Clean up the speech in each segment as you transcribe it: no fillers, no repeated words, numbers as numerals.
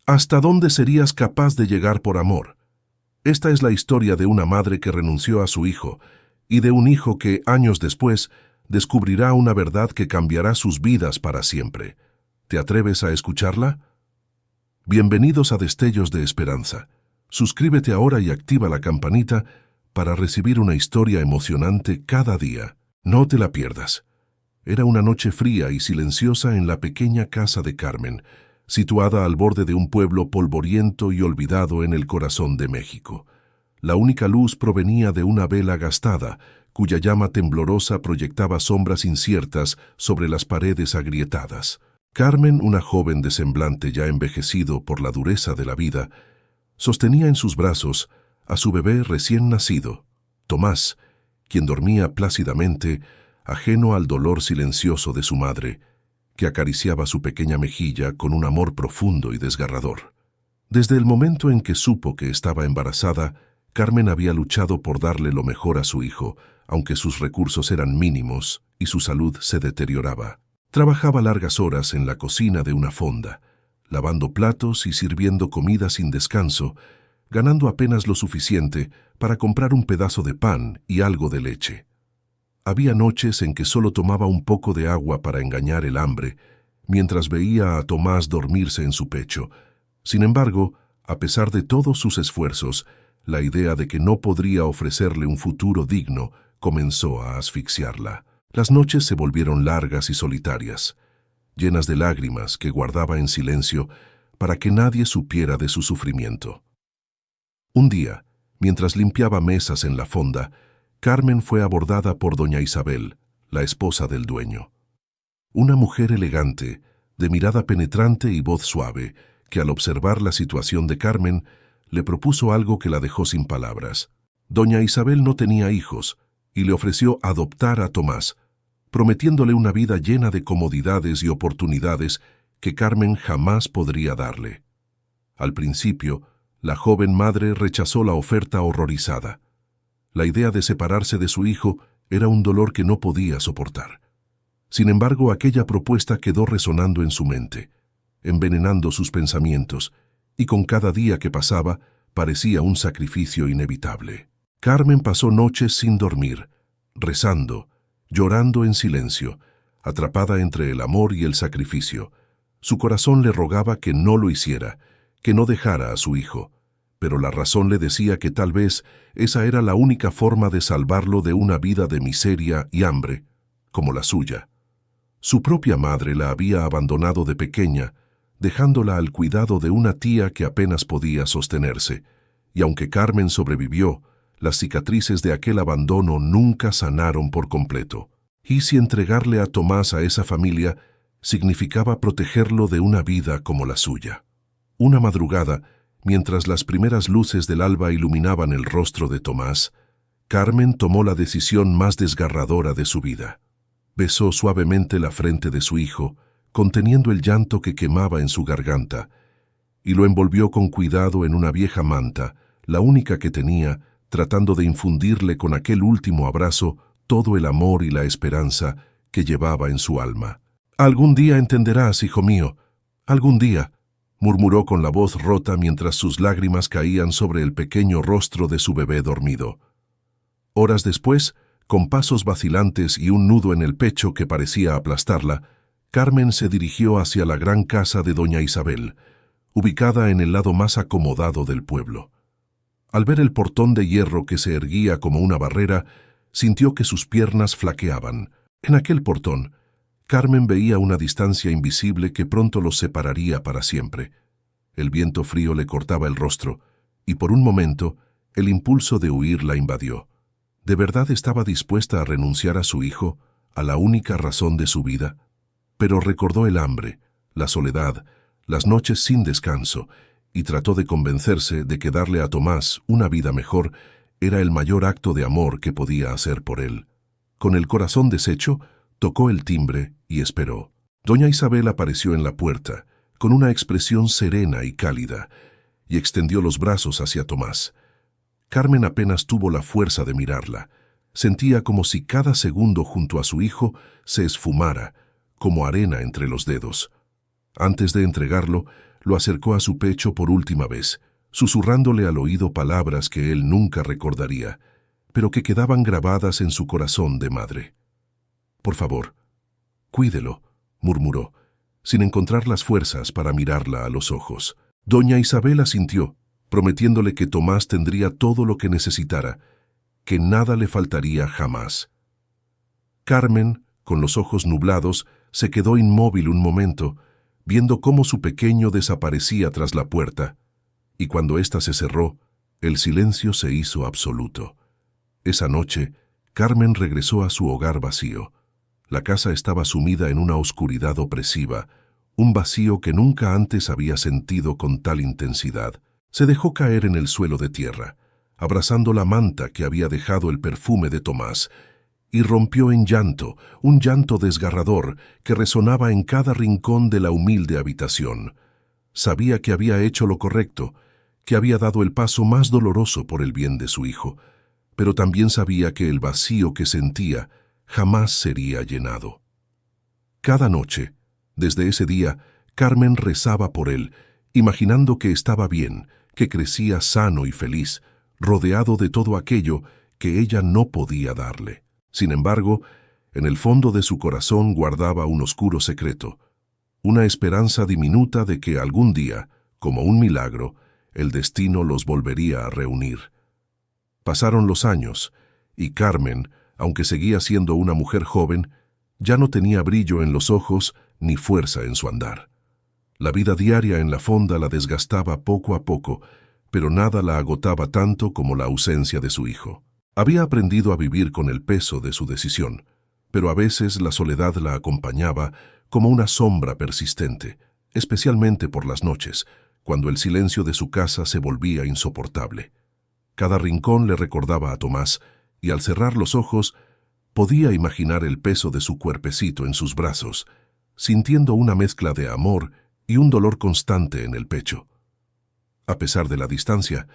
¿Hasta dónde serías capaz de llegar por amor? Esta es la historia de una madre que renunció a su hijo y de un hijo que, años después, descubrirá una verdad que cambiará sus vidas para siempre. ¿Te atreves a escucharla? Bienvenidos a Destellos de Esperanza. Suscríbete ahora y activa la campanita para recibir una historia emocionante cada día. No te la pierdas. Era una noche fría y silenciosa en la pequeña casa de Carmen, situada al borde de un pueblo polvoriento y olvidado en el corazón de México. La única luz provenía de una vela gastada, cuya llama temblorosa proyectaba sombras inciertas sobre las paredes agrietadas. Carmen, una joven de semblante ya envejecido por la dureza de la vida, sostenía en sus brazos a su bebé recién nacido, Tomás, quien dormía plácidamente, ajeno al dolor silencioso de su madre, que acariciaba su pequeña mejilla con un amor profundo y desgarrador. Desde el momento en que supo que estaba embarazada, Carmen había luchado por darle lo mejor a su hijo, aunque sus recursos eran mínimos y su salud se deterioraba. Trabajaba largas horas en la cocina de una fonda, lavando platos y sirviendo comida sin descanso, ganando apenas lo suficiente para comprar un pedazo de pan y algo de leche. Había noches en que solo tomaba un poco de agua para engañar el hambre, mientras veía a Tomás dormirse en su pecho. Sin embargo, a pesar de todos sus esfuerzos, la idea de que no podría ofrecerle un futuro digno comenzó a asfixiarla. Las noches se volvieron largas y solitarias, llenas de lágrimas que guardaba en silencio para que nadie supiera de su sufrimiento. Un día, mientras limpiaba mesas en la fonda, Carmen fue abordada por doña Isabel, la esposa del dueño. Una mujer elegante, de mirada penetrante y voz suave, que al observar la situación de Carmen, le propuso algo que la dejó sin palabras. Doña Isabel no tenía hijos y le ofreció adoptar a Tomás, prometiéndole una vida llena de comodidades y oportunidades que Carmen jamás podría darle. Al principio, la joven madre rechazó la oferta horrorizada. La idea de separarse de su hijo era un dolor que no podía soportar. Sin embargo, aquella propuesta quedó resonando en su mente, envenenando sus pensamientos, y con cada día que pasaba parecía un sacrificio inevitable. Carmen pasó noches sin dormir, rezando, llorando en silencio, atrapada entre el amor y el sacrificio. Su corazón le rogaba que no lo hiciera, que no dejara a su hijo, pero la razón le decía que tal vez esa era la única forma de salvarlo de una vida de miseria y hambre, como la suya. Su propia madre la había abandonado de pequeña, dejándola al cuidado de una tía que apenas podía sostenerse, y aunque Carmen sobrevivió, las cicatrices de aquel abandono nunca sanaron por completo. Y si entregarle a Tomás a esa familia significaba protegerlo de una vida como la suya. Una madrugada, mientras las primeras luces del alba iluminaban el rostro de Tomás, Carmen tomó la decisión más desgarradora de su vida. Besó suavemente la frente de su hijo, conteniendo el llanto que quemaba en su garganta, y lo envolvió con cuidado en una vieja manta, la única que tenía, tratando de infundirle con aquel último abrazo todo el amor y la esperanza que llevaba en su alma. «Algún día entenderás, hijo mío, algún día», murmuró con la voz rota mientras sus lágrimas caían sobre el pequeño rostro de su bebé dormido. Horas después, con pasos vacilantes y un nudo en el pecho que parecía aplastarla, Carmen se dirigió hacia la gran casa de doña Isabel, ubicada en el lado más acomodado del pueblo. Al ver el portón de hierro que se erguía como una barrera, sintió que sus piernas flaqueaban. En aquel portón, Carmen veía una distancia invisible que pronto los separaría para siempre. El viento frío le cortaba el rostro, y por un momento, el impulso de huir la invadió. ¿De verdad estaba dispuesta a renunciar a su hijo, a la única razón de su vida? Pero recordó el hambre, la soledad, las noches sin descanso, y trató de convencerse de que darle a Tomás una vida mejor era el mayor acto de amor que podía hacer por él. Con el corazón deshecho, tocó el timbre y esperó. Doña Isabel apareció en la puerta, con una expresión serena y cálida, y extendió los brazos hacia Tomás. Carmen apenas tuvo la fuerza de mirarla. Sentía como si cada segundo junto a su hijo se esfumara, como arena entre los dedos. Antes de entregarlo, lo acercó a su pecho por última vez, susurrándole al oído palabras que él nunca recordaría, pero que quedaban grabadas en su corazón de madre. «Por favor, cuídelo», murmuró, sin encontrar las fuerzas para mirarla a los ojos. Doña Isabel asintió, prometiéndole que Tomás tendría todo lo que necesitara, que nada le faltaría jamás. Carmen, con los ojos nublados, se quedó inmóvil un momento, viendo cómo su pequeño desaparecía tras la puerta, y cuando ésta se cerró, el silencio se hizo absoluto. Esa noche, Carmen regresó a su hogar vacío. La casa estaba sumida en una oscuridad opresiva, un vacío que nunca antes había sentido con tal intensidad. Se dejó caer en el suelo de tierra, abrazando la manta que había dejado el perfume de Tomás, y rompió en llanto, un llanto desgarrador que resonaba en cada rincón de la humilde habitación. Sabía que había hecho lo correcto, que había dado el paso más doloroso por el bien de su hijo, pero también sabía que el vacío que sentía jamás sería llenado. Cada noche, desde ese día, Carmen rezaba por él, imaginando que estaba bien, que crecía sano y feliz, rodeado de todo aquello que ella no podía darle. Sin embargo, en el fondo de su corazón guardaba un oscuro secreto, una esperanza diminuta de que algún día, como un milagro, el destino los volvería a reunir. Pasaron los años, y Carmen, aunque seguía siendo una mujer joven, ya no tenía brillo en los ojos ni fuerza en su andar. La vida diaria en la fonda la desgastaba poco a poco, pero nada la agotaba tanto como la ausencia de su hijo. Había aprendido a vivir con el peso de su decisión, pero a veces la soledad la acompañaba como una sombra persistente, especialmente por las noches, cuando el silencio de su casa se volvía insoportable. Cada rincón le recordaba a Tomás, y al cerrar los ojos podía imaginar el peso de su cuerpecito en sus brazos, sintiendo una mezcla de amor y un dolor constante en el pecho. A pesar de la distancia,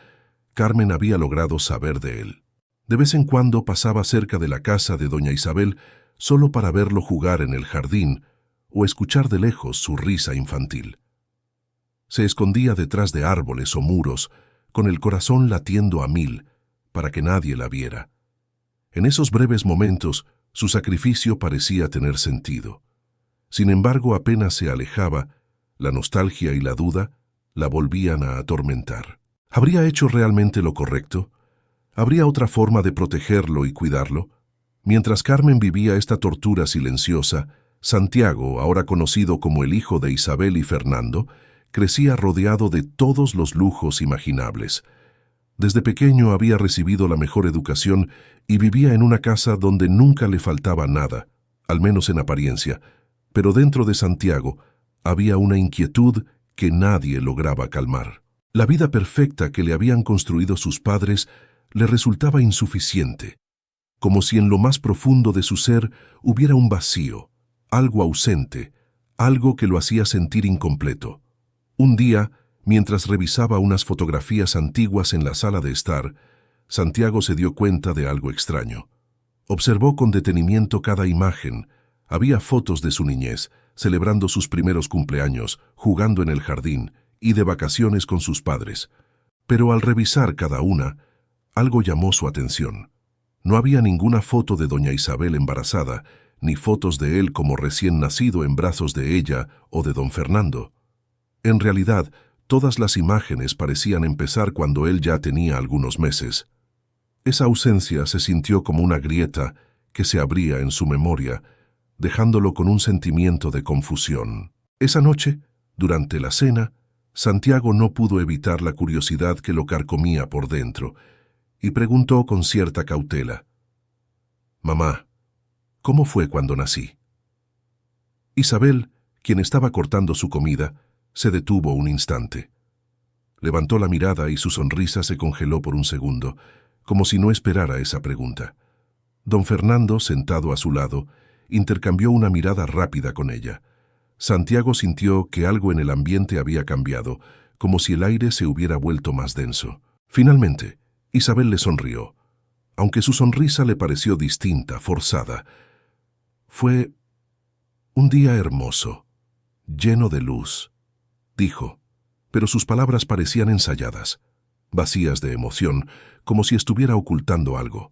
Carmen había logrado saber de él. De vez en cuando pasaba cerca de la casa de doña Isabel solo para verlo jugar en el jardín o escuchar de lejos su risa infantil. Se escondía detrás de árboles o muros, con el corazón latiendo a mil, para que nadie la viera. En esos breves momentos, su sacrificio parecía tener sentido. Sin embargo, apenas se alejaba, la nostalgia y la duda la volvían a atormentar. ¿Habría hecho realmente lo correcto? ¿Habría otra forma de protegerlo y cuidarlo? Mientras Carmen vivía esta tortura silenciosa, Santiago, ahora conocido como el hijo de Isabel y Fernando, crecía rodeado de todos los lujos imaginables. Desde pequeño había recibido la mejor educación y vivía en una casa donde nunca le faltaba nada, al menos en apariencia, pero dentro de Santiago había una inquietud que nadie lograba calmar. La vida perfecta que le habían construido sus padres le resultaba insuficiente, como si en lo más profundo de su ser hubiera un vacío, algo ausente, algo que lo hacía sentir incompleto. Un día, mientras revisaba unas fotografías antiguas en la sala de estar, Santiago se dio cuenta de algo extraño. Observó con detenimiento cada imagen. Había fotos de su niñez, celebrando sus primeros cumpleaños, jugando en el jardín y de vacaciones con sus padres. Pero al revisar cada una, algo llamó su atención. No había ninguna foto de doña Isabel embarazada, ni fotos de él como recién nacido en brazos de ella o de don Fernando. En realidad, todas las imágenes parecían empezar cuando él ya tenía algunos meses. Esa ausencia se sintió como una grieta que se abría en su memoria, dejándolo con un sentimiento de confusión. Esa noche, durante la cena, Santiago no pudo evitar la curiosidad que lo carcomía por dentro, y preguntó con cierta cautela: «Mamá, ¿cómo fue cuando nací?». Isabel, quien estaba cortando su comida, se detuvo un instante. Levantó la mirada y su sonrisa se congeló por un segundo, como si no esperara esa pregunta. Don Fernando, sentado a su lado, intercambió una mirada rápida con ella. Santiago sintió que algo en el ambiente había cambiado, como si el aire se hubiera vuelto más denso. Finalmente, Isabel le sonrió, aunque su sonrisa le pareció distinta, forzada. «Fue un día hermoso, lleno de luz», dijo, pero sus palabras parecían ensayadas, vacías de emoción, como si estuviera ocultando algo.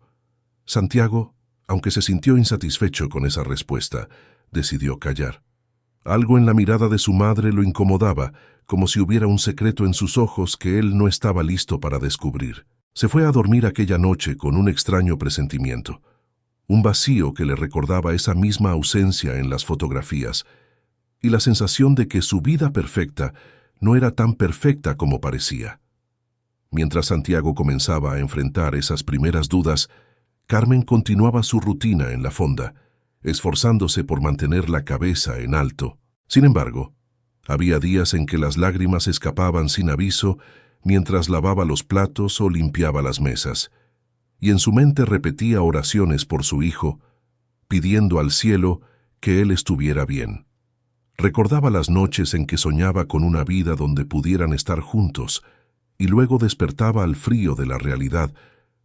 Santiago, aunque se sintió insatisfecho con esa respuesta, decidió callar. Algo en la mirada de su madre lo incomodaba, como si hubiera un secreto en sus ojos que él no estaba listo para descubrir. Se fue a dormir aquella noche con un extraño presentimiento, un vacío que le recordaba esa misma ausencia en las fotografías, y la sensación de que su vida perfecta no era tan perfecta como parecía. Mientras Santiago comenzaba a enfrentar esas primeras dudas, Carmen continuaba su rutina en la fonda, esforzándose por mantener la cabeza en alto. Sin embargo, había días en que las lágrimas escapaban sin aviso mientras lavaba los platos o limpiaba las mesas, y en su mente repetía oraciones por su hijo, pidiendo al cielo que él estuviera bien. Recordaba las noches en que soñaba con una vida donde pudieran estar juntos, y luego despertaba al frío de la realidad,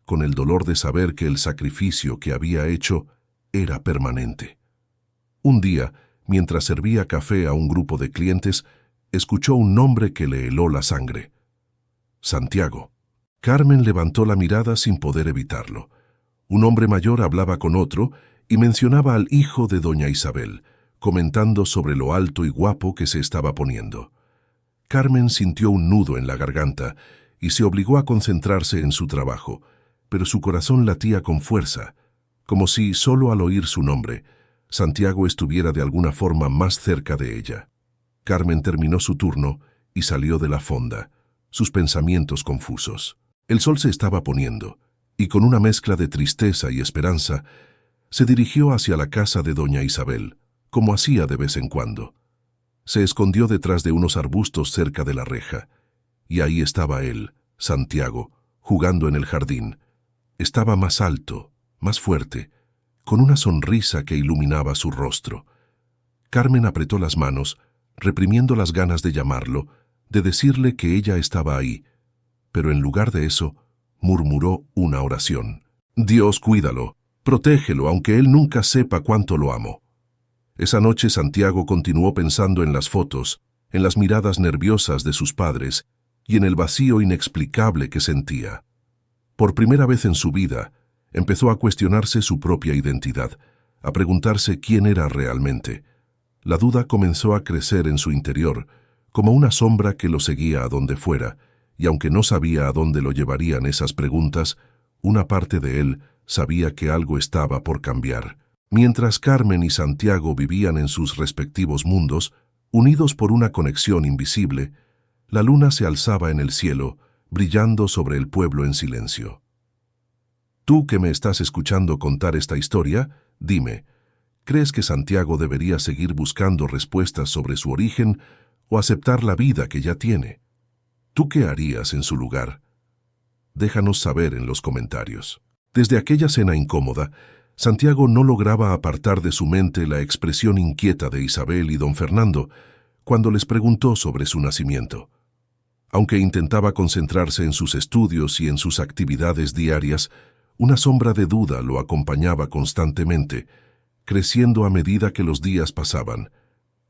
con el dolor de saber que el sacrificio que había hecho era permanente. Un día, mientras servía café a un grupo de clientes, escuchó un nombre que le heló la sangre. Santiago. Carmen levantó la mirada sin poder evitarlo. Un hombre mayor hablaba con otro y mencionaba al hijo de doña Isabel, comentando sobre lo alto y guapo que se estaba poniendo. Carmen sintió un nudo en la garganta y se obligó a concentrarse en su trabajo, pero su corazón latía con fuerza, como si, solo al oír su nombre, Santiago estuviera de alguna forma más cerca de ella. Carmen terminó su turno y salió de la fonda, sus pensamientos confusos. El sol se estaba poniendo, y con una mezcla de tristeza y esperanza, se dirigió hacia la casa de doña Isabel, como hacía de vez en cuando. Se escondió detrás de unos arbustos cerca de la reja, y ahí estaba él, Santiago, jugando en el jardín. Estaba más alto, más fuerte, con una sonrisa que iluminaba su rostro. Carmen apretó las manos, reprimiendo las ganas de llamarlo, de decirle que ella estaba ahí, pero en lugar de eso, murmuró una oración. Dios, cuídalo, protégelo, aunque él nunca sepa cuánto lo amo. Esa noche Santiago continuó pensando en las fotos, en las miradas nerviosas de sus padres y en el vacío inexplicable que sentía. Por primera vez en su vida, empezó a cuestionarse su propia identidad, a preguntarse quién era realmente. La duda comenzó a crecer en su interior, como una sombra que lo seguía a donde fuera, y aunque no sabía a dónde lo llevarían esas preguntas, una parte de él sabía que algo estaba por cambiar. Mientras Carmen y Santiago vivían en sus respectivos mundos, unidos por una conexión invisible, la luna se alzaba en el cielo, brillando sobre el pueblo en silencio. Tú que me estás escuchando contar esta historia, dime, ¿crees que Santiago debería seguir buscando respuestas sobre su origen o aceptar la vida que ya tiene? ¿Tú qué harías en su lugar? Déjanos saber en los comentarios. Desde aquella cena incómoda, Santiago no lograba apartar de su mente la expresión inquieta de Isabel y don Fernando cuando les preguntó sobre su nacimiento. Aunque intentaba concentrarse en sus estudios y en sus actividades diarias, una sombra de duda lo acompañaba constantemente, creciendo a medida que los días pasaban.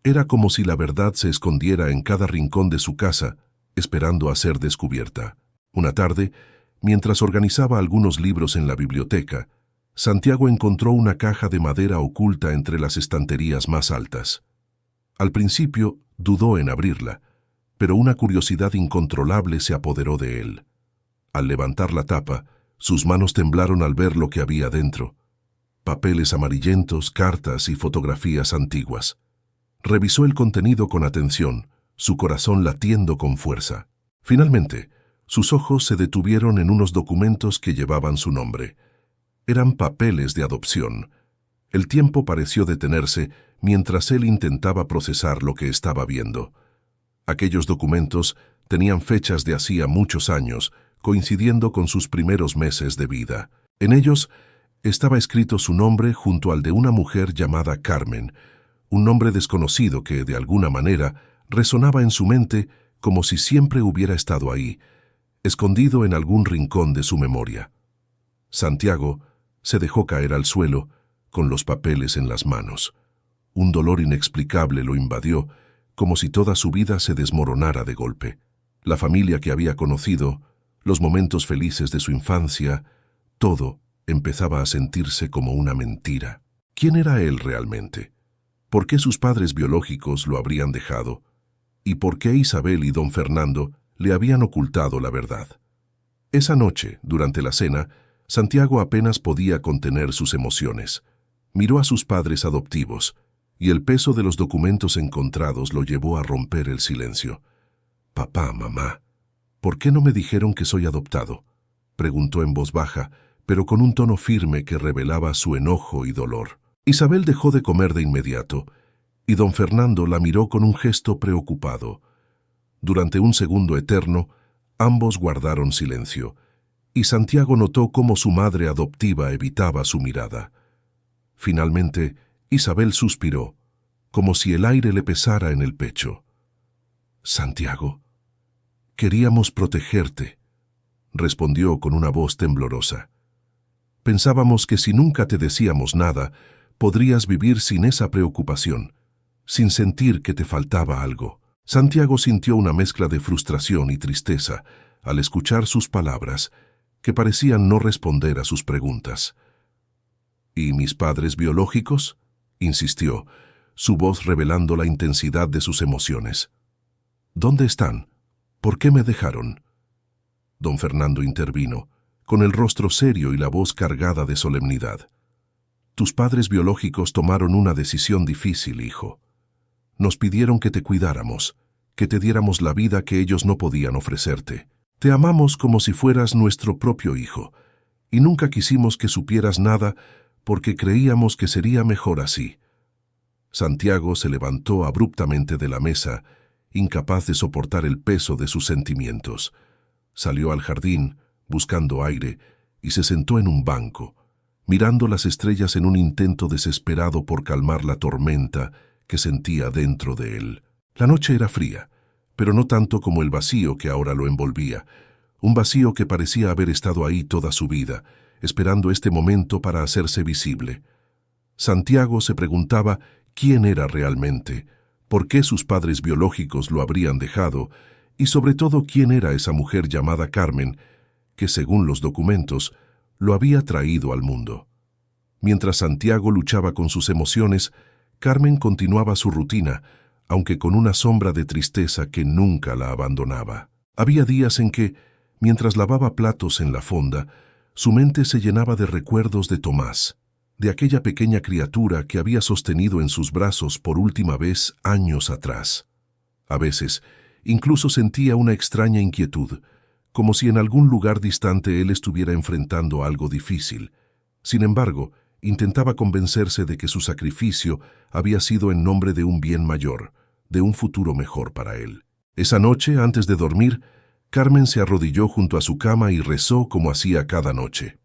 Era como si la verdad se escondiera en cada rincón de su casa, esperando a ser descubierta. Una tarde, mientras organizaba algunos libros en la biblioteca, Santiago encontró una caja de madera oculta entre las estanterías más altas. Al principio dudó en abrirla, pero una curiosidad incontrolable se apoderó de él. Al levantar la tapa, sus manos temblaron al ver lo que había dentro. Papeles amarillentos, cartas y fotografías antiguas. Revisó el contenido con atención, su corazón latiendo con fuerza. Finalmente, sus ojos se detuvieron en unos documentos que llevaban su nombre. Eran papeles de adopción. El tiempo pareció detenerse mientras él intentaba procesar lo que estaba viendo. Aquellos documentos tenían fechas de hacía muchos años, coincidiendo con sus primeros meses de vida. En ellos estaba escrito su nombre junto al de una mujer llamada Carmen, un nombre desconocido que, de alguna manera, resonaba en su mente como si siempre hubiera estado ahí, escondido en algún rincón de su memoria. Santiago se dejó caer al suelo, con los papeles en las manos. Un dolor inexplicable lo invadió, como si toda su vida se desmoronara de golpe. La familia que había conocido, los momentos felices de su infancia, todo empezaba a sentirse como una mentira. ¿Quién era él realmente? ¿Por qué sus padres biológicos lo habrían dejado? ¿Y por qué Isabel y don Fernando le habían ocultado la verdad? Esa noche, durante la cena, Santiago apenas podía contener sus emociones. Miró a sus padres adoptivos, y el peso de los documentos encontrados lo llevó a romper el silencio. «Papá, mamá, ¿por qué no me dijeron que soy adoptado?», preguntó en voz baja, pero con un tono firme que revelaba su enojo y dolor. Isabel dejó de comer de inmediato, y don Fernando la miró con un gesto preocupado. Durante un segundo eterno, ambos guardaron silencio, y Santiago notó cómo su madre adoptiva evitaba su mirada. Finalmente, Isabel suspiró, como si el aire le pesara en el pecho. «Santiago, queríamos protegerte», respondió con una voz temblorosa. «Pensábamos que si nunca te decíamos nada, podrías vivir sin esa preocupación, sin sentir que te faltaba algo». Santiago sintió una mezcla de frustración y tristeza al escuchar sus palabras, que parecían no responder a sus preguntas. «¿Y mis padres biológicos?», insistió, su voz revelando la intensidad de sus emociones. «¿Dónde están? ¿Por qué me dejaron?». Don Fernando intervino, con el rostro serio y la voz cargada de solemnidad. «Tus padres biológicos tomaron una decisión difícil, hijo. Nos pidieron que te cuidáramos, que te diéramos la vida que ellos no podían ofrecerte. Te amamos como si fueras nuestro propio hijo, y nunca quisimos que supieras nada porque creíamos que sería mejor así». Santiago se levantó abruptamente de la mesa, incapaz de soportar el peso de sus sentimientos. Salió al jardín, buscando aire, y se sentó en un banco, mirando las estrellas en un intento desesperado por calmar la tormenta que sentía dentro de él. La noche era fría, pero no tanto como el vacío que ahora lo envolvía, un vacío que parecía haber estado ahí toda su vida, esperando este momento para hacerse visible. Santiago se preguntaba quién era realmente, por qué sus padres biológicos lo habrían dejado, y sobre todo quién era esa mujer llamada Carmen, que según los documentos, lo había traído al mundo. Mientras Santiago luchaba con sus emociones, Carmen continuaba su rutina, aunque con una sombra de tristeza que nunca la abandonaba. Había días en que, mientras lavaba platos en la fonda, su mente se llenaba de recuerdos de Tomás, de aquella pequeña criatura que había sostenido en sus brazos por última vez años atrás. A veces, incluso sentía una extraña inquietud, como si en algún lugar distante él estuviera enfrentando algo difícil. Sin embargo, intentaba convencerse de que su sacrificio había sido en nombre de un bien mayor, de un futuro mejor para él. Esa noche, antes de dormir, Carmen se arrodilló junto a su cama y rezó como hacía cada noche.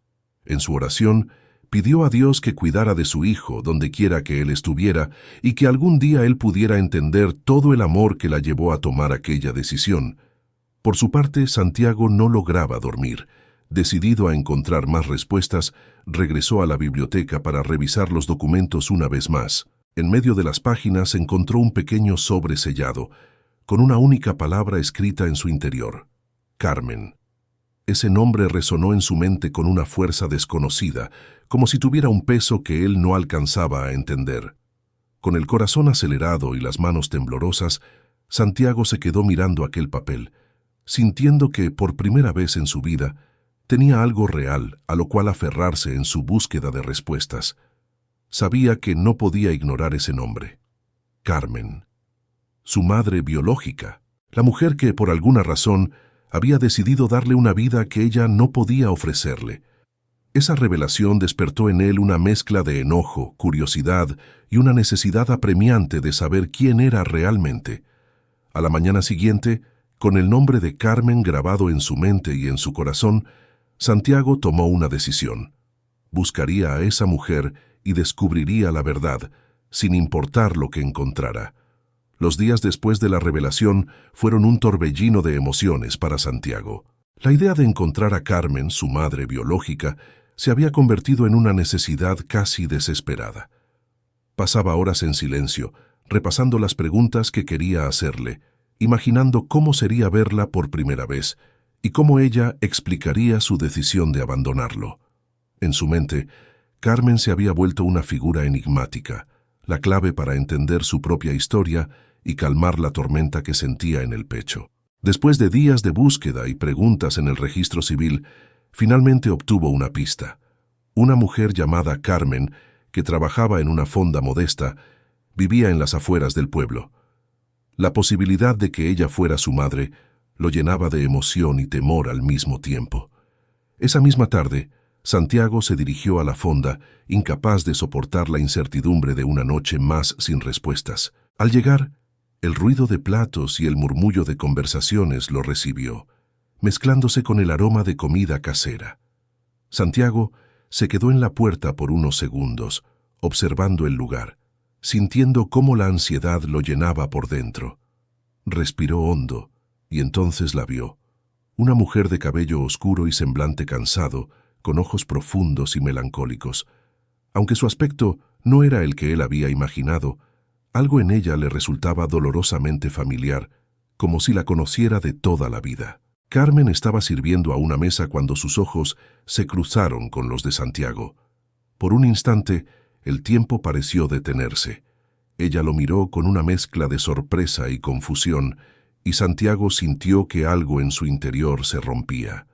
En su oración, pidió a Dios que cuidara de su hijo donde quiera que él estuviera y que algún día él pudiera entender todo el amor que la llevó a tomar aquella decisión. Por su parte, Santiago no lograba dormir. Decidido a encontrar más respuestas, regresó a la biblioteca para revisar los documentos una vez más. En medio de las páginas encontró un pequeño sobre sellado, con una única palabra escrita en su interior: Carmen. Ese nombre resonó en su mente con una fuerza desconocida, como si tuviera un peso que él no alcanzaba a entender. Con el corazón acelerado y las manos temblorosas, Santiago se quedó mirando aquel papel, sintiendo que, por primera vez en su vida, tenía algo real a lo cual aferrarse en su búsqueda de respuestas. Sabía que no podía ignorar ese nombre. Carmen. Su madre biológica, la mujer que, por alguna razón, había decidido darle una vida que ella no podía ofrecerle. Esa revelación despertó en él una mezcla de enojo, curiosidad y una necesidad apremiante de saber quién era realmente. A la mañana siguiente, con el nombre de Carmen grabado en su mente y en su corazón, Santiago tomó una decisión. Buscaría a esa mujer y descubriría la verdad, sin importar lo que encontrara. Los días después de la revelación fueron un torbellino de emociones para Santiago. La idea de encontrar a Carmen, su madre biológica, se había convertido en una necesidad casi desesperada. Pasaba horas en silencio, repasando las preguntas que quería hacerle, imaginando cómo sería verla por primera vez y cómo ella explicaría su decisión de abandonarlo. En su mente, Carmen se había vuelto una figura enigmática, la clave para entender su propia historia y calmar la tormenta que sentía en el pecho. Después de días de búsqueda y preguntas en el registro civil, finalmente obtuvo una pista. Una mujer llamada Carmen, que trabajaba en una fonda modesta, vivía en las afueras del pueblo. La posibilidad de que ella fuera su madre lo llenaba de emoción y temor al mismo tiempo. Esa misma tarde, Santiago se dirigió a la fonda, incapaz de soportar la incertidumbre de una noche más sin respuestas. Al llegar, el ruido de platos y el murmullo de conversaciones lo recibió, mezclándose con el aroma de comida casera. Santiago se quedó en la puerta por unos segundos, observando el lugar, sintiendo cómo la ansiedad lo llenaba por dentro. Respiró hondo, y entonces la vio. Una mujer de cabello oscuro y semblante cansado, con ojos profundos y melancólicos. Aunque su aspecto no era el que él había imaginado, algo en ella le resultaba dolorosamente familiar, como si la conociera de toda la vida. Carmen estaba sirviendo a una mesa cuando sus ojos se cruzaron con los de Santiago. Por un instante, el tiempo pareció detenerse. Ella lo miró con una mezcla de sorpresa y confusión, y Santiago sintió que algo en su interior se rompía.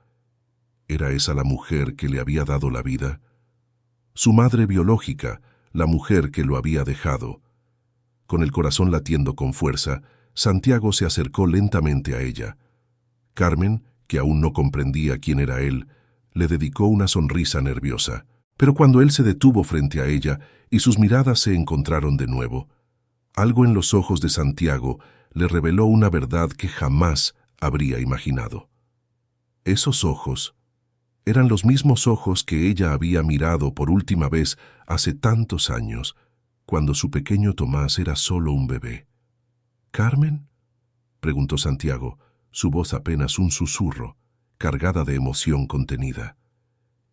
¿Era esa la mujer que le había dado la vida? Su madre biológica, la mujer que lo había dejado. Con el corazón latiendo con fuerza, Santiago se acercó lentamente a ella. Carmen, que aún no comprendía quién era él, le dedicó una sonrisa nerviosa. Pero cuando él se detuvo frente a ella y sus miradas se encontraron de nuevo, algo en los ojos de Santiago le reveló una verdad que jamás habría imaginado. Esos ojos eran los mismos ojos que ella había mirado por última vez hace tantos años, cuando su pequeño Tomás era solo un bebé. ¿Carmen?, preguntó Santiago, su voz apenas un susurro, cargada de emoción contenida.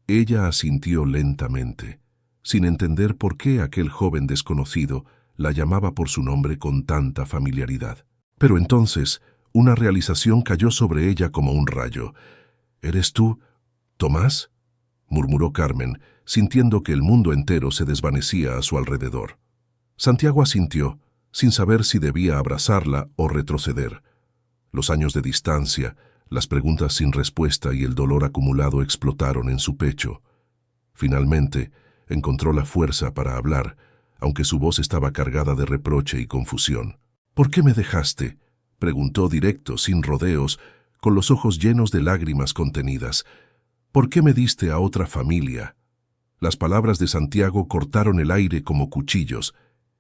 Ella asintió lentamente, sin entender por qué aquel joven desconocido la llamaba por su nombre con tanta familiaridad. Pero entonces, una realización cayó sobre ella como un rayo. «¿Eres tú, Tomás?», murmuró Carmen, sintiendo que el mundo entero se desvanecía a su alrededor. Santiago asintió, sin saber si debía abrazarla o retroceder. Los años de distancia, las preguntas sin respuesta y el dolor acumulado explotaron en su pecho. Finalmente, encontró la fuerza para hablar, aunque su voz estaba cargada de reproche y confusión. «¿Por qué me dejaste?», preguntó directo, sin rodeos, con los ojos llenos de lágrimas contenidas. «¿Por qué me diste a otra familia?». Las palabras de Santiago cortaron el aire como cuchillos,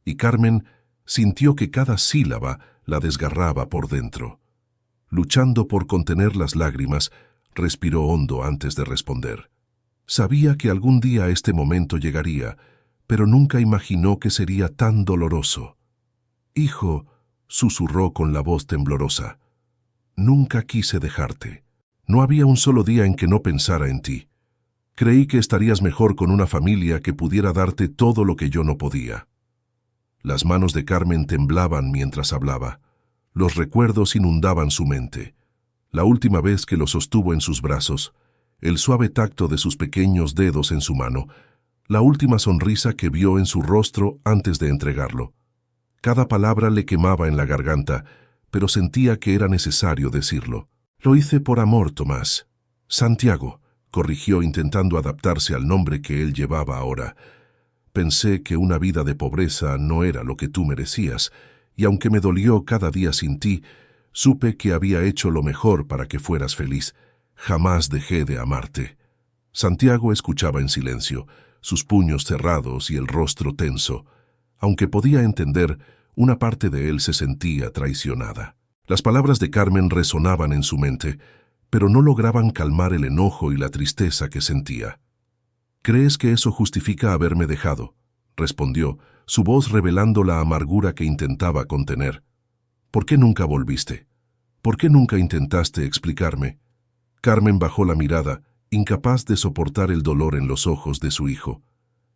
y Carmen sintió que cada sílaba la desgarraba por dentro. Luchando por contener las lágrimas, respiró hondo antes de responder. Sabía que algún día este momento llegaría, pero nunca imaginó que sería tan doloroso. «Hijo», susurró con la voz temblorosa, «nunca quise dejarte. No había un solo día en que no pensara en ti. Creí que estarías mejor con una familia que pudiera darte todo lo que yo no podía». Las manos de Carmen temblaban mientras hablaba. Los recuerdos inundaban su mente. La última vez que lo sostuvo en sus brazos, el suave tacto de sus pequeños dedos en su mano, la última sonrisa que vio en su rostro antes de entregarlo. Cada palabra le quemaba en la garganta, pero sentía que era necesario decirlo. «Lo hice por amor, Tomás». «Santiago», corrigió intentando adaptarse al nombre que él llevaba ahora. «Pensé que una vida de pobreza no era lo que tú merecías, y aunque me dolió cada día sin ti, supe que había hecho lo mejor para que fueras feliz. Jamás dejé de amarte». Santiago escuchaba en silencio, sus puños cerrados y el rostro tenso. Aunque podía entender, una parte de él se sentía traicionada. Las palabras de Carmen resonaban en su mente, pero no lograban calmar el enojo y la tristeza que sentía. «¿Crees que eso justifica haberme dejado?», respondió, su voz revelando la amargura que intentaba contener. «¿Por qué nunca volviste? ¿Por qué nunca intentaste explicarme?». Carmen bajó la mirada, incapaz de soportar el dolor en los ojos de su hijo.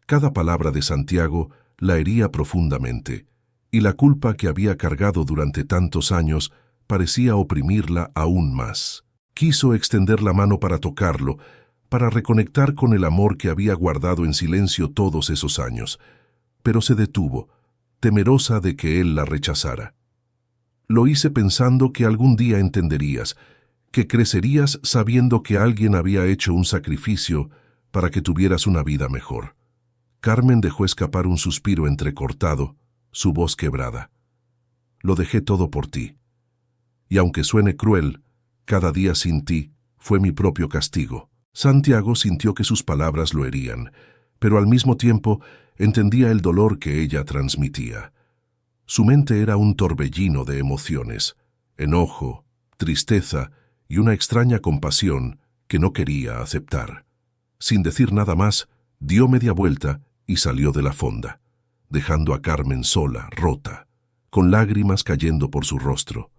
Cada palabra de Santiago la hería profundamente, y la culpa que había cargado durante tantos años parecía oprimirla aún más. Quiso extender la mano para tocarlo, para reconectar con el amor que había guardado en silencio todos esos años, pero se detuvo, temerosa de que él la rechazara. Lo hice pensando que algún día entenderías, que crecerías sabiendo que alguien había hecho un sacrificio para que tuvieras una vida mejor. Carmen dejó escapar un suspiro entrecortado, su voz quebrada. Lo dejé todo por ti. Y aunque suene cruel, cada día sin ti fue mi propio castigo. Santiago sintió que sus palabras lo herían, pero al mismo tiempo entendía el dolor que ella transmitía. Su mente era un torbellino de emociones, enojo, tristeza y una extraña compasión que no quería aceptar. Sin decir nada más, dio media vuelta y salió de la fonda, dejando a Carmen sola, rota, con lágrimas cayendo por su rostro.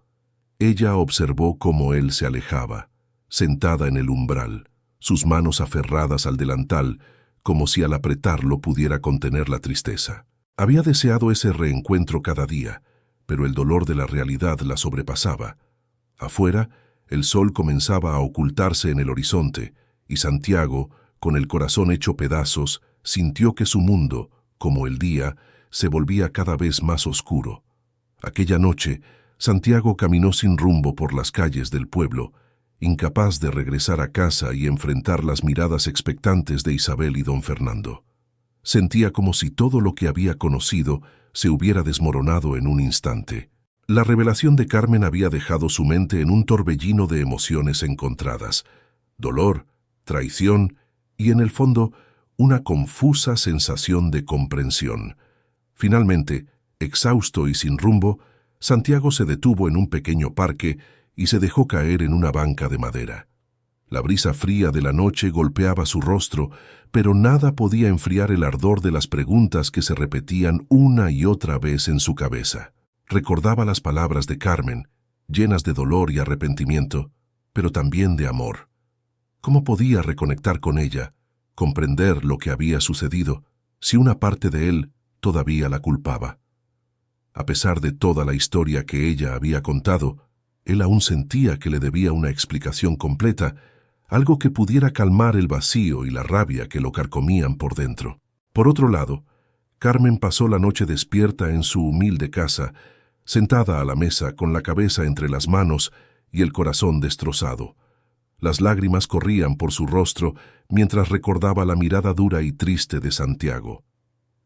Ella observó cómo él se alejaba, sentada en el umbral, sus manos aferradas al delantal, como si al apretarlo pudiera contener la tristeza. Había deseado ese reencuentro cada día, pero el dolor de la realidad la sobrepasaba. Afuera, el sol comenzaba a ocultarse en el horizonte, y Santiago, con el corazón hecho pedazos, sintió que su mundo, como el día, se volvía cada vez más oscuro. Aquella noche, Santiago caminó sin rumbo por las calles del pueblo, incapaz de regresar a casa y enfrentar las miradas expectantes de Isabel y don Fernando. Sentía como si todo lo que había conocido se hubiera desmoronado en un instante. La revelación de Carmen había dejado su mente en un torbellino de emociones encontradas, dolor, traición y, en el fondo, una confusa sensación de comprensión. Finalmente, exhausto y sin rumbo, Santiago se detuvo en un pequeño parque y se dejó caer en una banca de madera. La brisa fría de la noche golpeaba su rostro, pero nada podía enfriar el ardor de las preguntas que se repetían una y otra vez en su cabeza. Recordaba las palabras de Carmen, llenas de dolor y arrepentimiento, pero también de amor. ¿Cómo podía reconectar con ella, comprender lo que había sucedido, si una parte de él todavía la culpaba? A pesar de toda la historia que ella había contado, él aún sentía que le debía una explicación completa, algo que pudiera calmar el vacío y la rabia que lo carcomían por dentro. Por otro lado, Carmen pasó la noche despierta en su humilde casa, sentada a la mesa con la cabeza entre las manos y el corazón destrozado. Las lágrimas corrían por su rostro mientras recordaba la mirada dura y triste de Santiago.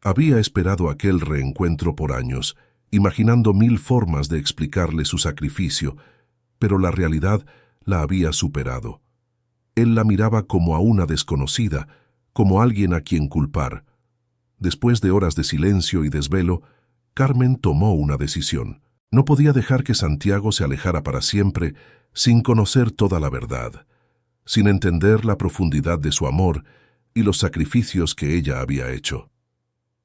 Había esperado aquel reencuentro por años, imaginando 1000 formas de explicarle su sacrificio, pero la realidad la había superado. Él la miraba como a una desconocida, como alguien a quien culpar. Después de horas de silencio y desvelo, Carmen tomó una decisión. No podía dejar que Santiago se alejara para siempre sin conocer toda la verdad, sin entender la profundidad de su amor y los sacrificios que ella había hecho.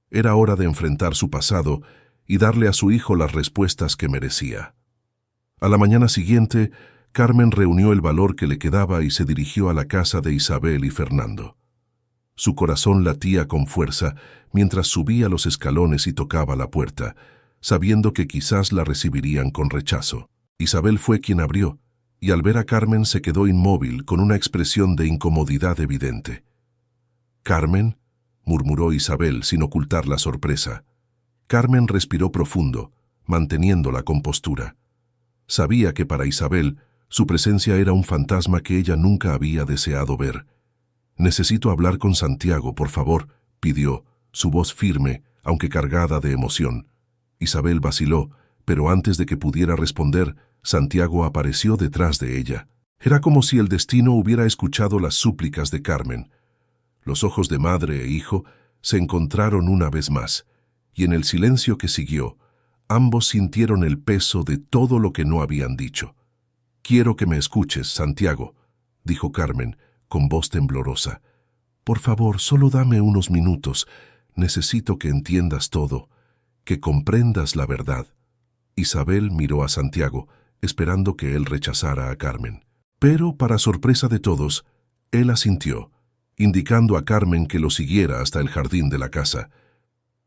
Era hora de enfrentar su pasado y darle a su hijo las respuestas que merecía. A la mañana siguiente, Carmen reunió el valor que le quedaba y se dirigió a la casa de Isabel y Fernando. Su corazón latía con fuerza mientras subía los escalones y tocaba la puerta, sabiendo que quizás la recibirían con rechazo. Isabel fue quien abrió, y al ver a Carmen se quedó inmóvil con una expresión de incomodidad evidente. «¿Carmen?», murmuró Isabel sin ocultar la sorpresa. Carmen respiró profundo, manteniendo la compostura. Sabía que para Isabel su presencia era un fantasma que ella nunca había deseado ver. «Necesito hablar con Santiago, por favor», pidió, su voz firme, aunque cargada de emoción. Isabel vaciló, pero antes de que pudiera responder, Santiago apareció detrás de ella. Era como si el destino hubiera escuchado las súplicas de Carmen. Los ojos de madre e hijo se encontraron una vez más, y en el silencio que siguió, ambos sintieron el peso de todo lo que no habían dicho. «Quiero que me escuches, Santiago», dijo Carmen, con voz temblorosa. «Por favor, solo dame unos minutos. Necesito que entiendas todo, que comprendas la verdad». Isabel miró a Santiago, esperando que él rechazara a Carmen. Pero, para sorpresa de todos, él asintió, indicando a Carmen que lo siguiera hasta el jardín de la casa.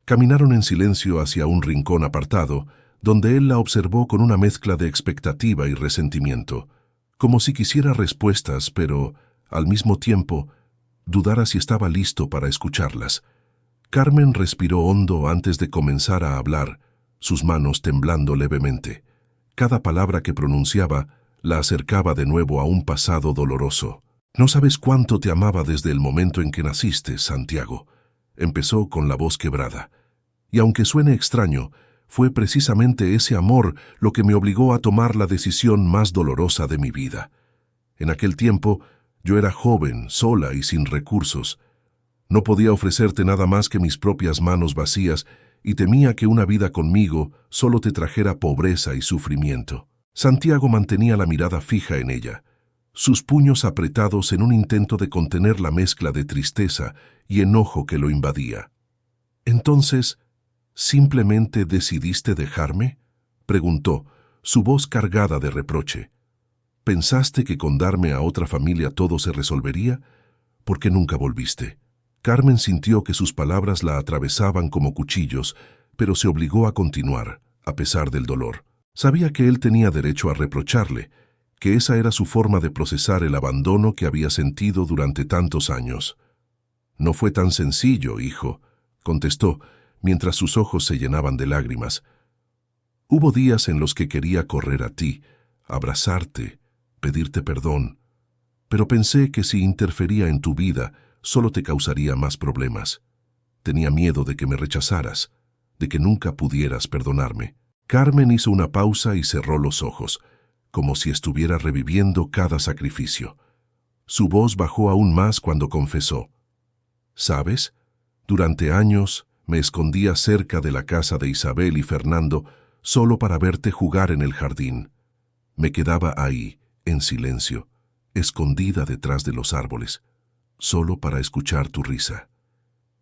Caminaron en silencio hacia un rincón apartado, donde él la observó con una mezcla de expectativa y resentimiento, como si quisiera respuestas, pero, al mismo tiempo, dudara si estaba listo para escucharlas. Carmen respiró hondo antes de comenzar a hablar, sus manos temblando levemente. Cada palabra que pronunciaba la acercaba de nuevo a un pasado doloroso. «No sabes cuánto te amaba desde el momento en que naciste, Santiago», empezó con la voz quebrada. «Y aunque suene extraño, fue precisamente ese amor lo que me obligó a tomar la decisión más dolorosa de mi vida. En aquel tiempo, yo era joven, sola y sin recursos. No podía ofrecerte nada más que mis propias manos vacías y temía que una vida conmigo solo te trajera pobreza y sufrimiento». Santiago mantenía la mirada fija en ella, sus puños apretados en un intento de contener la mezcla de tristeza y enojo que lo invadía. «¿Entonces, simplemente decidiste dejarme?», preguntó, su voz cargada de reproche. «¿Pensaste que con darme a otra familia todo se resolvería? ¿Por qué nunca volviste?». Carmen sintió que sus palabras la atravesaban como cuchillos, pero se obligó a continuar, a pesar del dolor. Sabía que él tenía derecho a reprocharle, que esa era su forma de procesar el abandono que había sentido durante tantos años. «No fue tan sencillo, hijo», contestó, mientras sus ojos se llenaban de lágrimas. «Hubo días en los que quería correr a ti, abrazarte, pedirte perdón, pero pensé que si interfería en tu vida, solo te causaría más problemas. Tenía miedo de que me rechazaras, de que nunca pudieras perdonarme». Carmen hizo una pausa y cerró los ojos, como si estuviera reviviendo cada sacrificio. Su voz bajó aún más cuando confesó: «¿Sabes? Durante años me escondía cerca de la casa de Isabel y Fernando solo para verte jugar en el jardín. Me quedaba ahí, en silencio, escondida detrás de los árboles, solo para escuchar tu risa.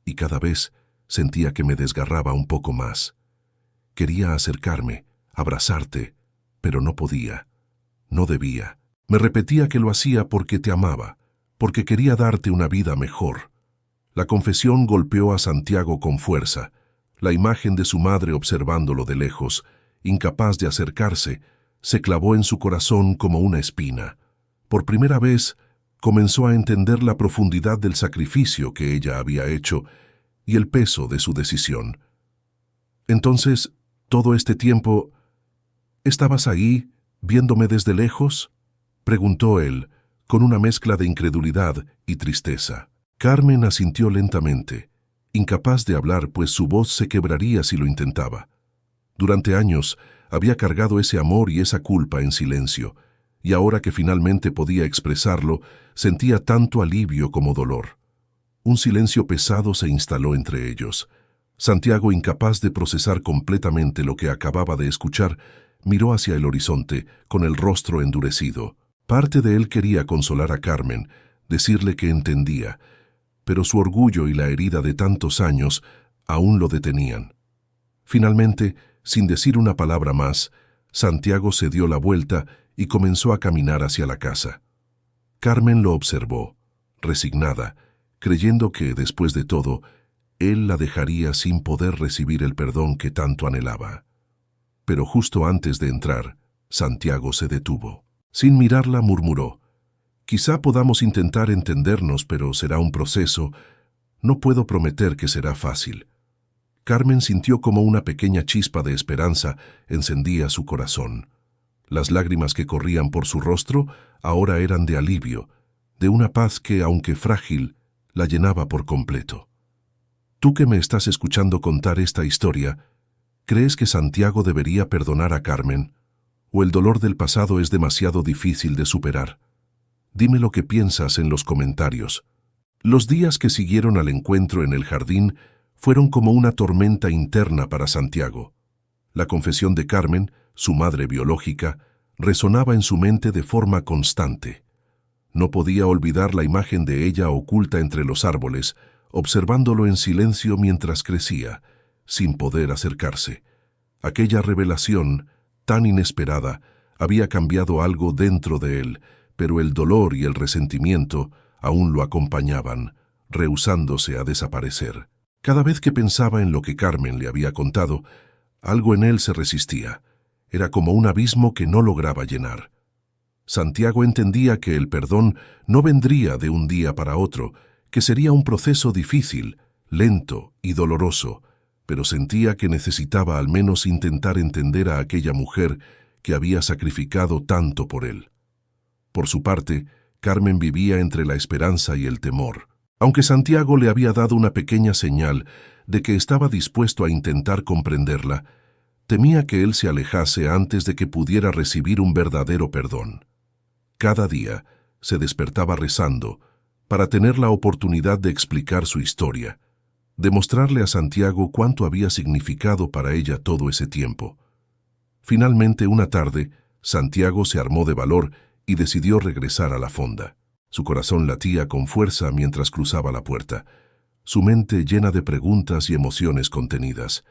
Y cada vez sentía que me desgarraba un poco más. Quería acercarme, abrazarte, pero no podía, no debía. Me repetía que lo hacía porque te amaba, porque quería darte una vida mejor». La confesión golpeó a Santiago con fuerza. La imagen de su madre observándolo de lejos, incapaz de acercarse, se clavó en su corazón como una espina. Por primera vez, comenzó a entender la profundidad del sacrificio que ella había hecho y el peso de su decisión. «Entonces, todo este tiempo, ¿estabas ahí, viéndome desde lejos?», preguntó él, con una mezcla de incredulidad y tristeza. Carmen asintió lentamente, incapaz de hablar, pues su voz se quebraría si lo intentaba. Durante años había cargado ese amor y esa culpa en silencio, y ahora que finalmente podía expresarlo, sentía tanto alivio como dolor. Un silencio pesado se instaló entre ellos. Santiago, incapaz de procesar completamente lo que acababa de escuchar, miró hacia el horizonte, con el rostro endurecido. Parte de él quería consolar a Carmen, decirle que entendía, pero su orgullo y la herida de tantos años aún lo detenían. Finalmente, sin decir una palabra más, Santiago se dio la vuelta y comenzó a caminar hacia la casa. Carmen lo observó, resignada, creyendo que, después de todo, él la dejaría sin poder recibir el perdón que tanto anhelaba. Pero justo antes de entrar, Santiago se detuvo. Sin mirarla, murmuró: «Quizá podamos intentar entendernos, pero será un proceso. No puedo prometer que será fácil». Carmen sintió como una pequeña chispa de esperanza encendía su corazón. Las lágrimas que corrían por su rostro ahora eran de alivio, de una paz que, aunque frágil, la llenaba por completo. «Tú que me estás escuchando contar esta historia, ¿crees que Santiago debería perdonar a Carmen? ¿O el dolor del pasado es demasiado difícil de superar? Dime lo que piensas en los comentarios». Los días que siguieron al encuentro en el jardín fueron como una tormenta interna para Santiago. La confesión de Carmen, su madre biológica, resonaba en su mente de forma constante. No podía olvidar la imagen de ella oculta entre los árboles, observándolo en silencio mientras crecía, sin poder acercarse. Aquella revelación, tan inesperada, había cambiado algo dentro de él, pero el dolor y el resentimiento aún lo acompañaban, rehusándose a desaparecer. Cada vez que pensaba en lo que Carmen le había contado, Algo en él se resistía. Era como un abismo que no lograba llenar. Santiago entendía que el perdón no vendría de un día para otro, que sería un proceso difícil, lento y doloroso, pero sentía que necesitaba al menos intentar entender a aquella mujer que había sacrificado tanto por él. Por su parte, Carmen vivía entre la esperanza y el temor. Aunque Santiago le había dado una pequeña señal de que estaba dispuesto a intentar comprenderla, temía que él se alejase antes de que pudiera recibir un verdadero perdón. Cada día se despertaba rezando para tener la oportunidad de explicar su historia, de mostrarle a Santiago cuánto había significado para ella todo ese tiempo. Finalmente, una tarde, Santiago se armó de valor y decidió regresar a la fonda. Su corazón latía con fuerza mientras cruzaba la puerta, su mente llena de preguntas y emociones contenidas.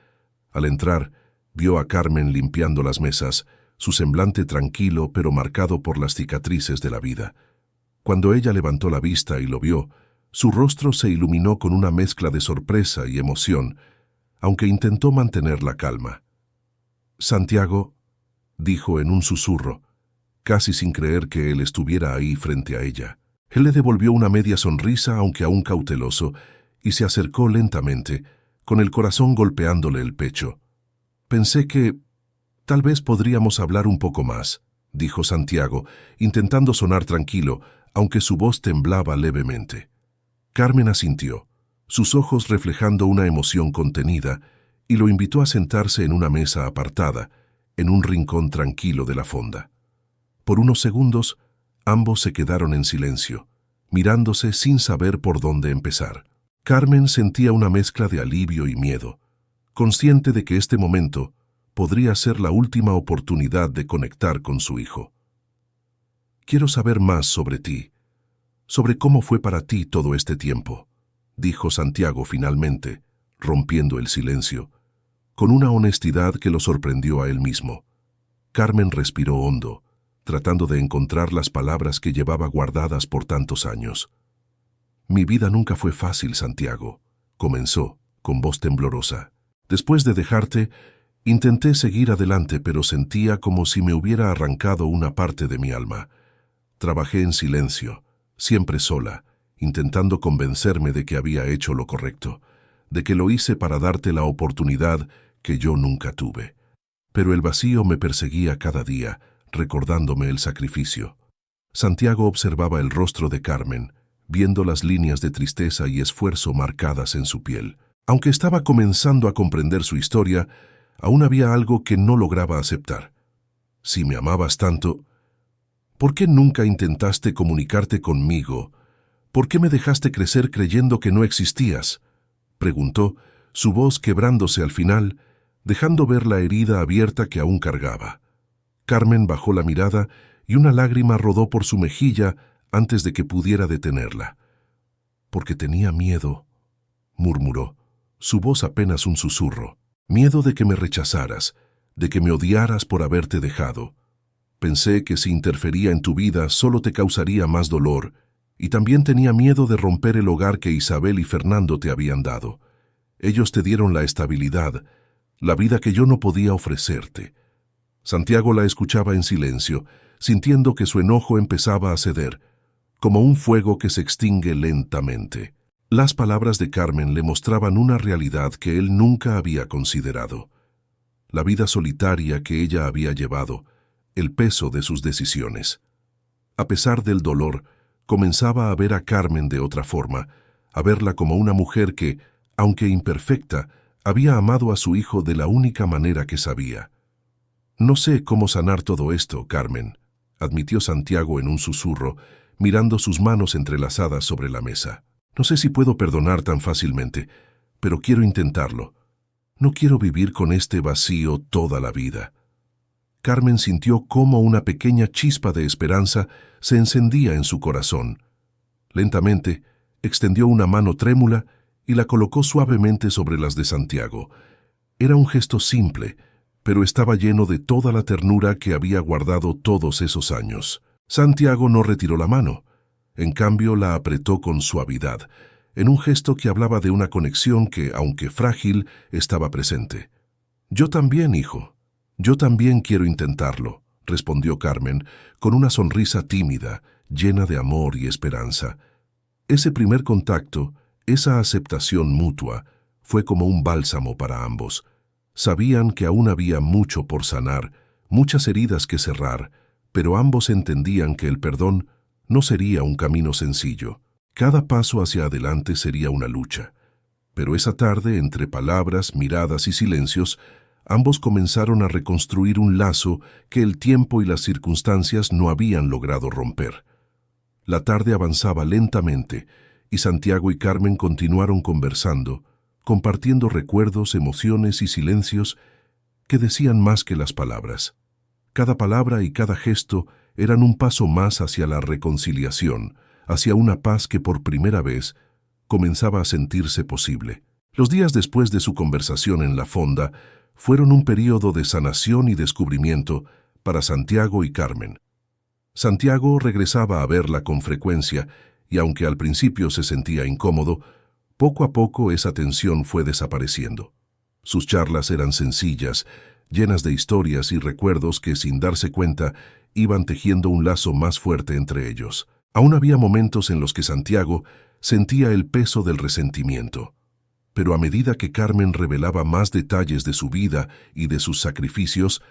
Al entrar, vio a Carmen limpiando las mesas, su semblante tranquilo pero marcado por las cicatrices de la vida. Cuando ella levantó la vista y lo vio, su rostro se iluminó con una mezcla de sorpresa y emoción, aunque intentó mantener la calma. «Santiago», dijo en un susurro, casi sin creer que él estuviera ahí frente a ella. Él le devolvió una media sonrisa, aunque aún cauteloso, y se acercó lentamente, con el corazón golpeándole el pecho. «Pensé que tal vez podríamos hablar un poco más», dijo Santiago, intentando sonar tranquilo, aunque su voz temblaba levemente. Carmen asintió, sus ojos reflejando una emoción contenida, y lo invitó a sentarse en una mesa apartada, en un rincón tranquilo de la fonda. Por unos segundos, ambos se quedaron en silencio, mirándose sin saber por dónde empezar. Carmen sentía una mezcla de alivio y miedo, consciente de que este momento podría ser la última oportunidad de conectar con su hijo. «Quiero saber más sobre ti, sobre cómo fue para ti todo este tiempo», dijo Santiago finalmente, rompiendo el silencio, con una honestidad que lo sorprendió a él mismo. Carmen respiró hondo, tratando de encontrar las palabras que llevaba guardadas por tantos años. «Mi vida nunca fue fácil, Santiago», comenzó, con voz temblorosa. «Después de dejarte, intenté seguir adelante, pero sentía como si me hubiera arrancado una parte de mi alma. Trabajé en silencio, siempre sola, intentando convencerme de que había hecho lo correcto, de que lo hice para darte la oportunidad que yo nunca tuve. Pero el vacío me perseguía cada día, recordándome el sacrificio». Santiago observaba el rostro de Carmen, viendo las líneas de tristeza y esfuerzo marcadas en su piel. Aunque estaba comenzando a comprender su historia, aún había algo que no lograba aceptar. «Si me amabas tanto, ¿por qué nunca intentaste comunicarte conmigo? ¿Por qué me dejaste crecer creyendo que no existías?», preguntó, su voz quebrándose al final, dejando ver la herida abierta que aún cargaba. Carmen bajó la mirada y una lágrima rodó por su mejilla antes de que pudiera detenerla. «Porque tenía miedo», murmuró, su voz apenas un susurro. «Miedo de que me rechazaras, de que me odiaras por haberte dejado. Pensé que si interfería en tu vida solo te causaría más dolor, y también tenía miedo de romper el hogar que Isabel y Fernando te habían dado. Ellos te dieron la estabilidad, la vida que yo no podía ofrecerte». Santiago la escuchaba en silencio, sintiendo que su enojo empezaba a ceder, como un fuego que se extingue lentamente. Las palabras de Carmen le mostraban una realidad que él nunca había considerado. La vida solitaria que ella había llevado, el peso de sus decisiones. A pesar del dolor, comenzaba a ver a Carmen de otra forma, a verla como una mujer que, aunque imperfecta, había amado a su hijo de la única manera que sabía. «No sé cómo sanar todo esto, Carmen», admitió Santiago en un susurro, mirando sus manos entrelazadas sobre la mesa. «No sé si puedo perdonar tan fácilmente, pero quiero intentarlo. No quiero vivir con este vacío toda la vida». Carmen sintió cómo una pequeña chispa de esperanza se encendía en su corazón. Lentamente, extendió una mano trémula y la colocó suavemente sobre las de Santiago. Era un gesto simple, pero estaba lleno de toda la ternura que había guardado todos esos años. Santiago no retiró la mano. En cambio, la apretó con suavidad, en un gesto que hablaba de una conexión que, aunque frágil, estaba presente. Yo también, hijo. Yo también quiero intentarlo, respondió Carmen, con una sonrisa tímida, llena de amor y esperanza. Ese primer contacto, esa aceptación mutua, fue como un bálsamo para ambos. Sabían que aún había mucho por sanar, muchas heridas que cerrar, pero ambos entendían que el perdón no sería un camino sencillo. Cada paso hacia adelante sería una lucha. Pero esa tarde, entre palabras, miradas y silencios, ambos comenzaron a reconstruir un lazo que el tiempo y las circunstancias no habían logrado romper. La tarde avanzaba lentamente y Santiago y Carmen continuaron conversando, compartiendo recuerdos, emociones y silencios que decían más que las palabras. Cada palabra y cada gesto eran un paso más hacia la reconciliación, hacia una paz que por primera vez comenzaba a sentirse posible. Los días después de su conversación en la fonda fueron un período de sanación y descubrimiento para Santiago y Carmen. Santiago regresaba a verla con frecuencia y aunque al principio se sentía incómodo, poco a poco esa tensión fue desapareciendo. Sus charlas eran sencillas, llenas de historias y recuerdos que, sin darse cuenta, iban tejiendo un lazo más fuerte entre ellos. Aún había momentos en los que Santiago sentía el peso del resentimiento. Pero a medida que Carmen revelaba más detalles de su vida y de sus sacrificios,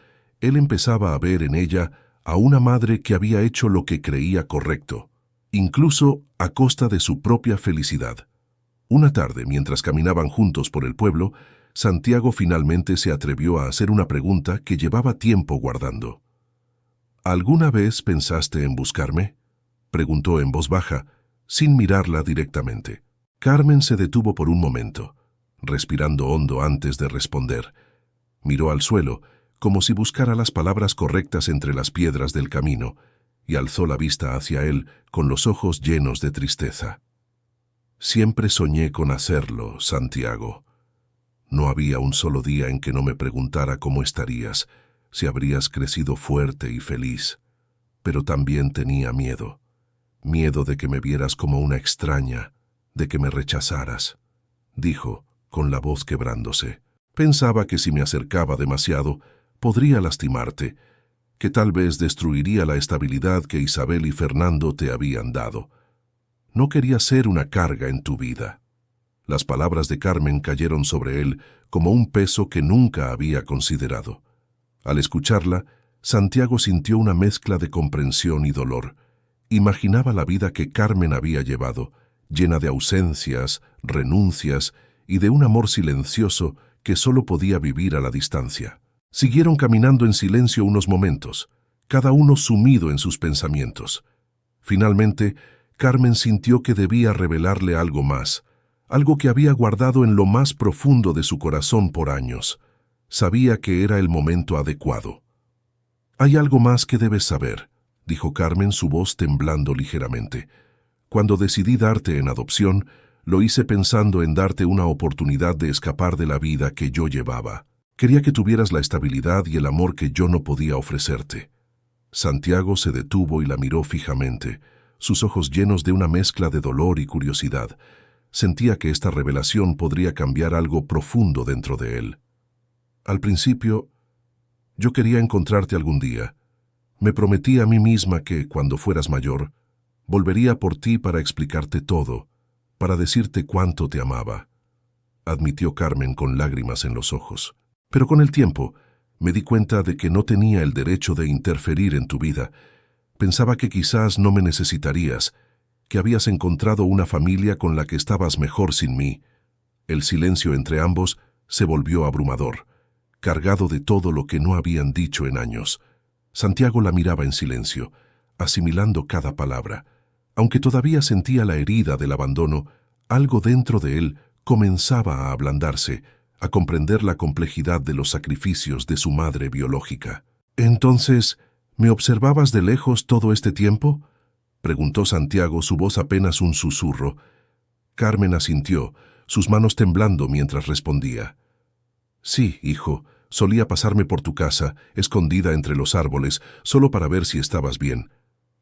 él empezaba a ver en ella a una madre que había hecho lo que creía correcto, incluso a costa de su propia felicidad. Una tarde, mientras caminaban juntos por el pueblo, Santiago finalmente se atrevió a hacer una pregunta que llevaba tiempo guardando. ¿Alguna vez pensaste en buscarme?, preguntó en voz baja, sin mirarla directamente. Carmen se detuvo por un momento, respirando hondo antes de responder. Miró al suelo, como si buscara las palabras correctas entre las piedras del camino, y alzó la vista hacia él con los ojos llenos de tristeza. Siempre soñé con hacerlo, Santiago. No había un solo día en que no me preguntara cómo estarías, si habrías crecido fuerte y feliz. Pero también tenía miedo. Miedo de que me vieras como una extraña, de que me rechazaras, dijo, con la voz quebrándose. Pensaba que si me acercaba demasiado, podría lastimarte, que tal vez destruiría la estabilidad que Isabel y Fernando te habían dado. No quería ser una carga en tu vida. Las palabras de Carmen cayeron sobre él como un peso que nunca había considerado. Al escucharla, Santiago sintió una mezcla de comprensión y dolor. Imaginaba la vida que Carmen había llevado, llena de ausencias, renuncias y de un amor silencioso que solo podía vivir a la distancia. Siguieron caminando en silencio unos momentos, cada uno sumido en sus pensamientos. Finalmente, Carmen sintió que debía revelarle algo más, algo que había guardado en lo más profundo de su corazón por años. Sabía que era el momento adecuado. «Hay algo más que debes saber», dijo Carmen, su voz temblando ligeramente. «Cuando decidí darte en adopción, lo hice pensando en darte una oportunidad de escapar de la vida que yo llevaba. Quería que tuvieras la estabilidad y el amor que yo no podía ofrecerte». Santiago se detuvo y la miró fijamente, sus ojos llenos de una mezcla de dolor y curiosidad. Sentía que esta revelación podría cambiar algo profundo dentro de él. «Al principio, yo quería encontrarte algún día. Me prometí a mí misma que, cuando fueras mayor, volvería por ti para explicarte todo, para decirte cuánto te amaba», admitió Carmen con lágrimas en los ojos. «Pero con el tiempo, me di cuenta de que no tenía el derecho de interferir en tu vida. Pensaba que quizás no me necesitarías, que habías encontrado una familia con la que estabas mejor sin mí». El silencio entre ambos se volvió abrumador, cargado de todo lo que no habían dicho en años. Santiago la miraba en silencio, asimilando cada palabra. Aunque todavía sentía la herida del abandono, algo dentro de él comenzaba a ablandarse, a comprender la complejidad de los sacrificios de su madre biológica. «¿Entonces, me observabas de lejos todo este tiempo?», preguntó Santiago, su voz apenas un susurro. Carmen asintió, sus manos temblando mientras respondía. «Sí, hijo, solía pasarme por tu casa, escondida entre los árboles, solo para ver si estabas bien.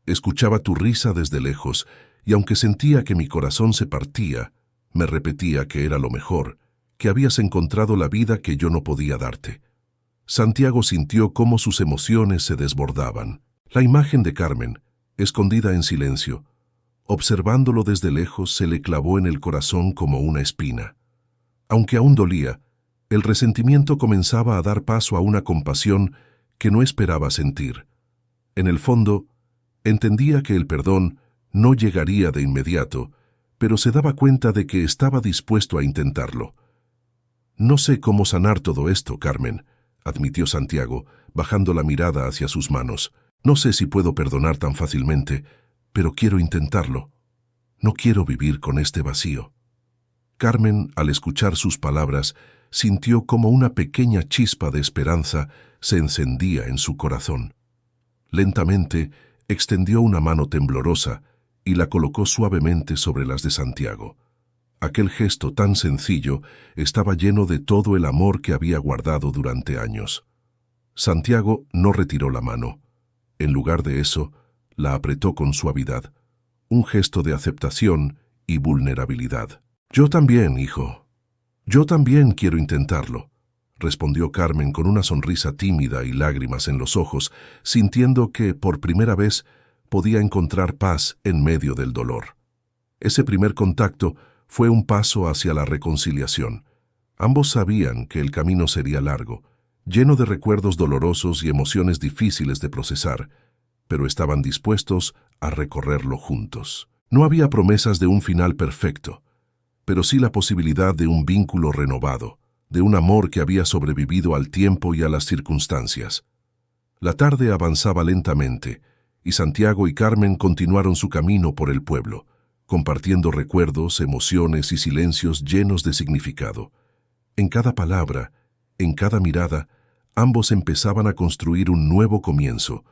Escuchaba tu risa desde lejos, y aunque sentía que mi corazón se partía, me repetía que era lo mejor, que habías encontrado la vida que yo no podía darte». Santiago sintió cómo sus emociones se desbordaban. La imagen de Carmen, escondida en silencio, observándolo desde lejos, se le clavó en el corazón como una espina. Aunque aún dolía, el resentimiento comenzaba a dar paso a una compasión que no esperaba sentir. En el fondo, entendía que el perdón no llegaría de inmediato, pero se daba cuenta de que estaba dispuesto a intentarlo. «No sé cómo sanar todo esto, Carmen», admitió Santiago, bajando la mirada hacia sus manos. «No sé si puedo perdonar tan fácilmente, pero quiero intentarlo. No quiero vivir con este vacío». Carmen, al escuchar sus palabras, sintió como una pequeña chispa de esperanza se encendía en su corazón. Lentamente, extendió una mano temblorosa y la colocó suavemente sobre las de Santiago. Aquel gesto tan sencillo estaba lleno de todo el amor que había guardado durante años. Santiago no retiró la mano. En lugar de eso, la apretó con suavidad, un gesto de aceptación y vulnerabilidad. «Yo también, hijo. Yo también quiero intentarlo», respondió Carmen con una sonrisa tímida y lágrimas en los ojos, sintiendo que, por primera vez, podía encontrar paz en medio del dolor. Ese primer contacto fue un paso hacia la reconciliación. Ambos sabían que el camino sería largo, lleno de recuerdos dolorosos y emociones difíciles de procesar, pero estaban dispuestos a recorrerlo juntos. No había promesas de un final perfecto, pero sí la posibilidad de un vínculo renovado, de un amor que había sobrevivido al tiempo y a las circunstancias. La tarde avanzaba lentamente, y Santiago y Carmen continuaron su camino por el pueblo, compartiendo recuerdos, emociones y silencios llenos de significado. En cada palabra, en cada mirada, ambos empezaban a construir un nuevo comienzo,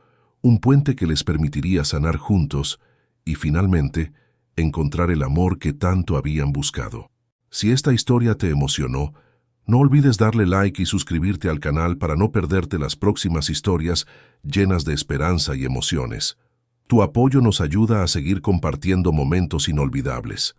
un puente que les permitiría sanar juntos y, finalmente, encontrar el amor que tanto habían buscado. Si esta historia te emocionó, no olvides darle like y suscribirte al canal para no perderte las próximas historias llenas de esperanza y emociones. Tu apoyo nos ayuda a seguir compartiendo momentos inolvidables.